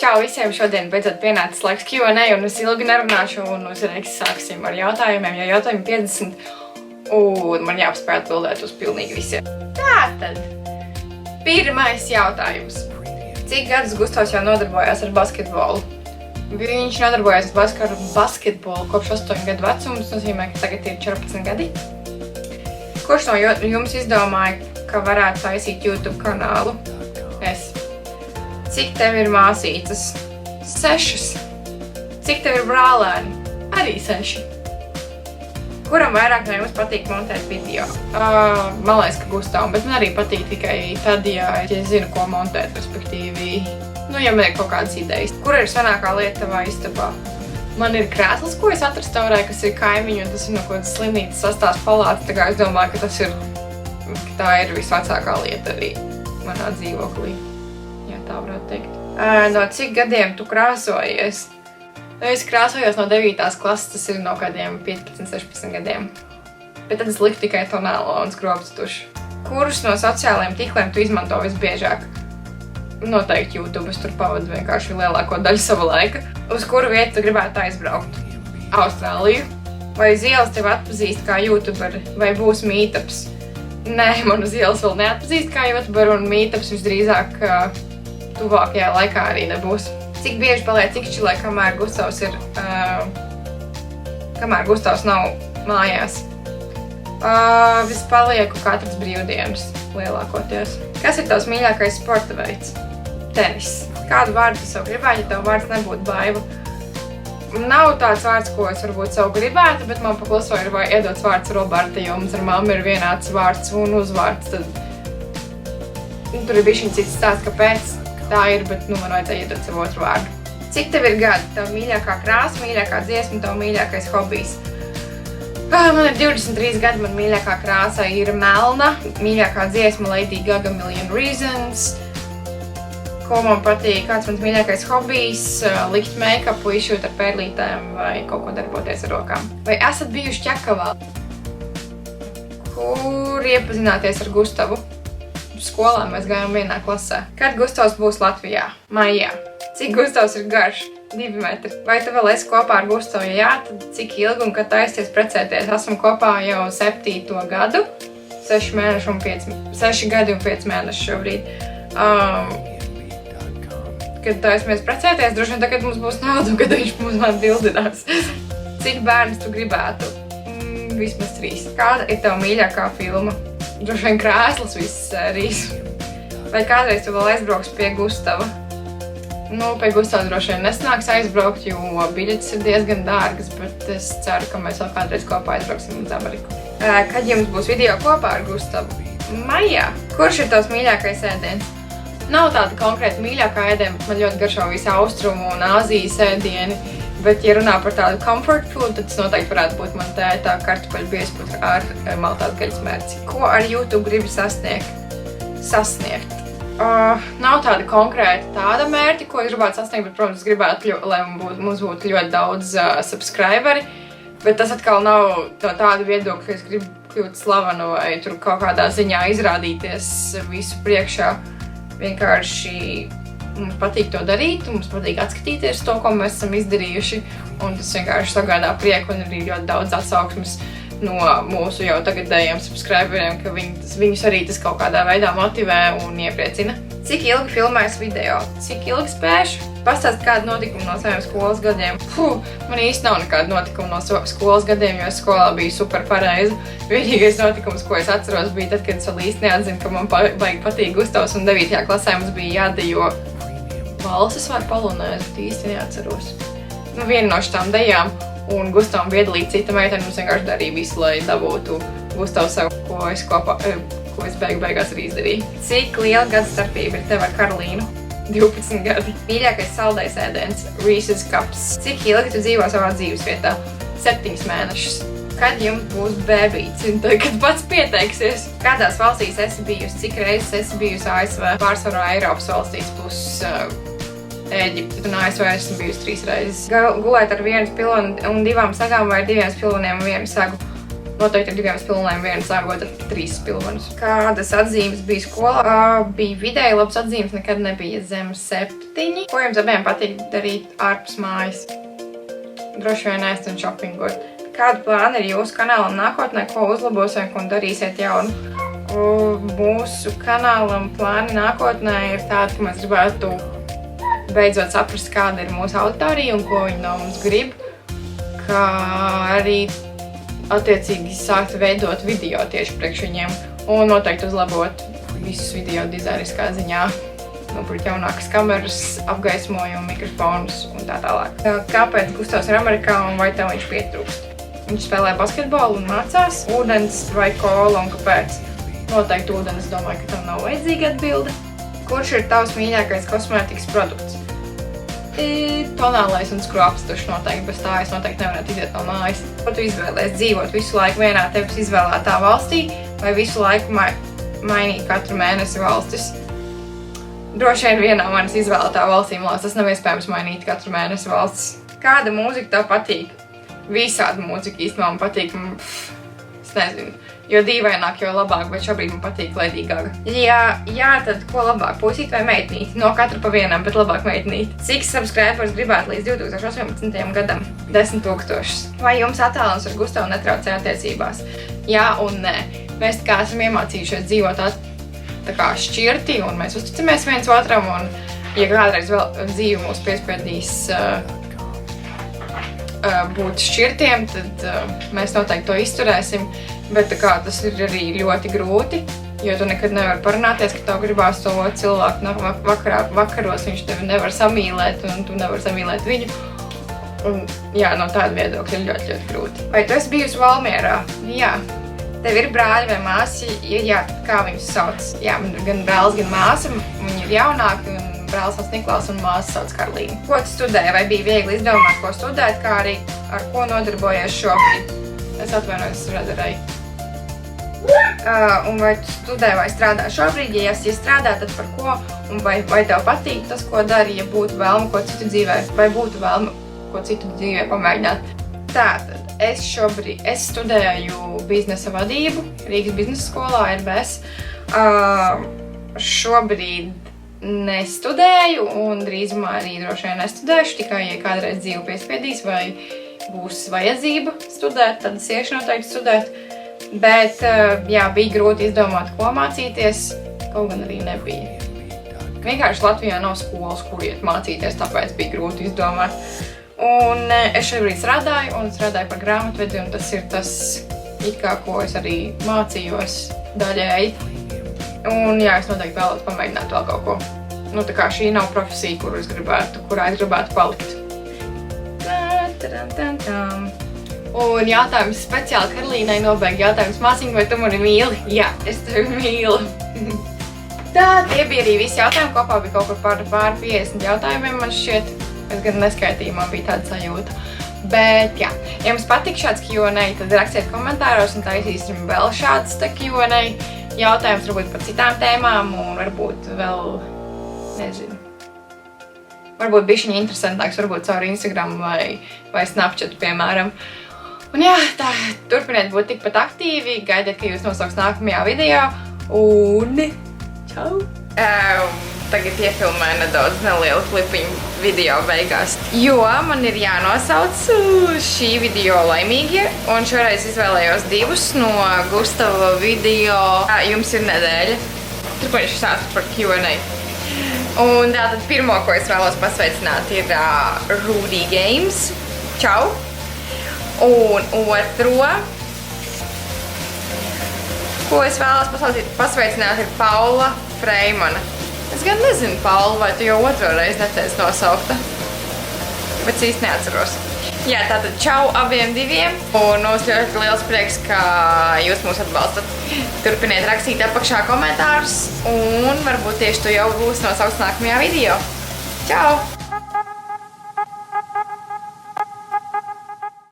Čau visiem! Šodien beidzot pienācis laiks Q&A un es ilgi nerunāšu un uzreiz sāksim ar jautājumiem, jo jautājumi 50 un man jāpaspēj atbildēt uz pilnīgi visiem. Tātad, pirmais jautājums. Cik gadus Gustavs jau nodarbojās ar basketbolu? Viņš nodarbojās ar basketbolu kopš 8 gadu vecuma, tas nozīmē, ka tagad ir 14 gadi. Kurš no jums izdomāja, ka varētu taisīt YouTube kanālu? Es. Cik tev ir māsīcas? 6. Cik tev ir brālēni? Arī 6. Kuram vairāk no jums patīk montēt video? Man liekas, ka Gustavam, bet man arī patīk tikai tad, ja es zinu, ko montēt, respektīvi. Ja man ir kaut kādas idejas. Kur ir senākā lieta tavā istabā? Man ir krēsls, ko es atrestaurēju, kas ir kaimiņu, un tas ir no kaut kādas slimnīcas sastās palātas, tā kā es domāju, ka tā ir visvecākā lieta arī manā dzīvoklī. Tā varētu teikt. No cik gadiem tu krāsojies? Es krāsojos no 9. klases, tas ir no kādiem 15-16 gadiem. Bet tad es liku tikai tonālo un skrobas tušu. Kurus no sociālajiem tīkliem tu izmanto visbiežāk? Noteikti YouTube, es tur pavadu vienkārši lielāko daļu sava laika. Uz kuru vietu tu gribētu aizbraukt? Austrāliju? Vai uz ielas tevi atpazīst kā YouTuberi? Vai būs meetups? Nē, man uz ielas vēl neatpazīst kā YouTuberi un meetups visdrīzāk tuvākajā laikā arī nebūs. Cik bieži paliec ikšķilē, kamēr Gustavs nav mājās? Es palieku katras brīvdienas lielākoties. Kas ir tavs mīļākais sporta veids? Tenis. Kādu vārdu tu sev gribētu, ja tev vārds nebūtu Baiva? Nav tāds vārds, ko es varbūt sev gribētu, bet man pakluso ir iedots vārds Roberta, jo mums ar mammu ir vienāds vārds un uzvārds. Tur ir bišķiņ cits stāsts, kāpēc tā ir, bet man vajadzēja iedot savu otru vārdu. Cik tev ir gadi? Tev mīļākā krāsa, mīļākā dziesma, tev mīļākais hobijs? Man ir 23 gadi, man mīļākā krāsa ir melna, mīļākā dziesma Lady Gaga Million Reasons. Ko man patīk, kāds mans mīļākais hobijs, likt make-upu, izšūt ar pērlītēm vai kaut ko darboties ar rokām. Vai esat bijuši Ķekavā? Kur iepazināties ar Gustavu? Skolā mēs gājām vienā klasē. Kad Gustavs būs Latvijā? Maijā. Cik Gustavs ir garš? 2 metri. Vai tu vēl esi kopā ar Gustavu? Ja jā, tad cik ilgi un kad taisties precēties? Esam kopā jau 7. gadu. 6 gadi un 5 mēneši šobrīd. Kad taisamies precēties, droši vien tagad mums būs nauda, kad viņš man bildinās. Cik bērnus tu gribētu? Vismaz 3. Kāda ir tava mīļākā filma? Droši vien krēsls visas sērijas. Vai kādreiz tu vēl aizbrauks pie Gustava? Pie Gustava droši vien nesanāks aizbraukt, jo biļetes ir diezgan dārgas, bet es ceru, ka mēs vēl kādreiz kopā aizbrauksim uz Ameriku. Kad jums būs video kopā ar Gustavu? Maijā. Kurš ir tavs mīļākais ēdiens? Nav tāda konkrēta mīļākā ēdiena, bet man ļoti garšo visi austrumu un Āzijas ēdieni. Bet, ja runā par tādu comfort food, tad tas noteikti varētu būt man tētā kartupeļu biezputra ar maltās gaļas mērci. Ko ar YouTube gribi sasniegt? Nav tāda konkrēta tāda mērķi, ko es gribētu sasniegt, bet, protams, es gribētu, lai mums būtu ļoti daudz subscriberi, bet tas atkal nav no tāda viedokļa, ka es gribu kļūt slavenu vai tur kaut kādā ziņā izrādīties visu priekšā. Vienkārši mums patīk to darīt, mums patīk atskatīties to, ko mēs esam izdarījuši, un tas vienkārši sagādā prieku un arī ļoti daudz atsauksmes no mūsu jau tagadējiem subscriberiem, ka viņus arī tas kaut kādā veidā motivē un iepriecina. Cik ilgi filmēs video? Cik ilgi spēšu? Pastāst kādu notikumu no saviem skolas gadiem. Man īsti nav nekāda notikuma no skolas gadiem, jo es skolā biju super pareiza. Vienīgais notikums, ko es atceros, bija tad, kad es vēl īsti neatzinu, ka man baigi patīk Gustavs, un 9. klasē mums bija jādejo valses vai polonēs, bet īsti neatceros. Viena no šitām dejām, un Gustavam piedalīja cita meitene, mums vienkārši darīja visu, lai dabūtu Gustavu sev, ko es beigās arī izdarīju. Cik liela gada starpība ir tev ar Karolīnu? 12 gadi. Mīļākais saldais ēdiens, Reese's Cups. Cik ilgi tu dzīvo savā dzīvesvietā? 7 mēnešus. Kad jums būs bēbīts? Kad pats pieteiksies? Kādās valstīs esi bijusi? Cik reizes esi bijusi ASV? Pārsvarā Eiropas valstīs plus Ēģipte un ASV esmu bijusi 3 reizes. Gulēt ar 1 pilonu un 2 sagām vai ar 2 piloniem un 1 sagu? Noteikti ar 2 spilvenēm viena zāgoja 3 spilvenus. Kādas atzīmes bija skolā? Bija vidēji labas atzīmes, nekad nebija zem 7. Ko jums abiem patīk darīt ārpus mājas? Droši vien ēst un šopingot. Kāda plāna ir jūsu kanālam nākotnē, ko uzlabosiet un darīsiet jaunu? Mūsu kanālam plāni nākotnē ir tādi, ka mēs gribētu beidzot saprast, kāda ir mūsu auditorija un ko viņi no mums grib, kā arī attiecīgi sākt veidot video tieši priekš viņiem un noteikti uzlabot visus video dizainiskā ziņā. Nopirkt jaunākas kameras, apgaismojumu, mikrofonus un tā tālāk. Kāpēc Gustavs ir Amerikā un vai tev viņš pietrūkst? Viņš spēlē basketbolu un mācās. Ūdens vai kola un kāpēc? Noteikti ūdens, domāju, ka tam nav vajadzīga atbilde. Kurš ir tavs mīļākais kosmētikas produkts? Tonālais un skrobstušs noteikti, bez tā es noteikti nevarētu iziet no mājas. Ko tu izvēlies dzīvot visu laiku vienā tevis izvēlētā valstī vai visu laiku mainīt katru mēnesi valstis? Droši vien vienā manis izvēlētā valstī, man liekas, tas nav iespējams mainīt katru mēnesi valstis. Kāda mūzika tev patīk? Visāda mūzika īstenībā man patīk, es nezinu, jo dīvaināk, jo labāk, bet šobrīd man patīk Lady Gaga. Jā, tad ko labāk, puisīt vai meitnīt? No katra pa vienam, bet labāk meitnīt. Cik subscribers gribētu līdz 2018. gadam? 10 000. Vai jums attālums ar Gustavu netraucē attiecībās? Jā un nē. Mēs tā kā esam iemācījušies dzīvot tā kā šķirti un mēs uzticamies viens otram un, ja kādreiz vēl dzīve mūs piespiedīs būt šķirtiem, tad mēs noteikti to izturēsim, bet tā kā tas ir arī ļoti grūti, jo tu nekad nevari parunāties, ka tev gribās to cilvēku vakaros, viņš tevi nevar samīlēt un tu nevar samīlēt viņu. Un, jā, no tāda viedokļa ir ļoti grūti. Vai tu esi bijusi Valmierā? Jā. Tev ir brāļi vai māsi? Jā, kā viņus sauc? Jā, man ir gan brālis, gan māsa, viņi ir jaunāki, un brālis sauc Niklaus un māsa sauc Karlīna. Ko tu studēji? Vai bija viegli izdomāt, ko studēt, kā arī ar ko nodarbojies šobrīd? Es atvainojos, redzēju. Un vai tu studē vai strādā šobrīd? Ja strādā, tad par ko? Un vai tev patīk tas, ko dari, ja būtu vēlme ko citu dzīvē, vai būtu vēlme ko citu dzīvē pamēģināt? Tātad, es studēju biznesa vadību Rīgas biznesa skolā, RBS. Šobrīd nestudēju un drīzumā arī droši vien nestudēšu, tikai ja kādreiz dzīve piespiedīs vai būs vajadzība studēt, tad es iešu noteikti studēt. Bet, jā, bija grūti izdomāt, ko mācīties, kaut gan arī nebija. Vienkārši Latvijā nav skolas, kur iet mācīties, tāpēc bija grūti izdomāt. Un es šobrīd strādāju par grāmatvedi, un tas ir tas, ko es arī mācījos daļēji. Un jā, es noteikti vēlētu pamēģināt vēl kaut ko. Nu, tā kā šī nav profesija, kurā es gribētu palikt. Un jautājums speciāli Karlīnai nobeig jautājums. Māsiņa, vai tu mani mīli? Jā, es tevi mīlu. Tā, tie bija arī visi jautājumi. Kopā bija kaut kur pār 50 jautājumiem, man šķiet. Es gan neskaitīju, man bija tāda sajūta. Bet, jā, ja jums patīk šāds Q&A, tad rakstiet komentāros un taisīsim vēl šāds Q&A jautājums, varbūt par citām tēmām un varbūt vēl, nezinu, varbūt bišķiņi interesantāks, varbūt caur Instagram vai Snapchat, piemēram. Un jā, tā, turpiniet būt tikpat aktīvi, gaidiet, ka jūs nosauks nākamajā video un čau! Tagad iefilmēju nedaudz nelielu klipiņu video beigās, jo man ir jānosauc šī video laimīgie, un šoreiz izvēlējos 2 no Gustava video Jums ir nedēļa. Tur viņš stāsta par Q&A. Un tātad pirmo, ko es vēlos pasveicināt, ir Rudy Games. Čau! Un otro, ko es vēlos pasveicināt, ir Paula Freimana. Es gan nezinu, Paula, vai tu jau otro reizi neteici nosaukta, bet es īsti neatceros. Jā, tātad čau abiem diviem, un mums ļoti liels prieks, ka jūs mūs atbalstat. Turpiniet rakstīt apakšā komentārus, un varbūt tieši tu jau būsi nosaukts nākamajā video. Čau!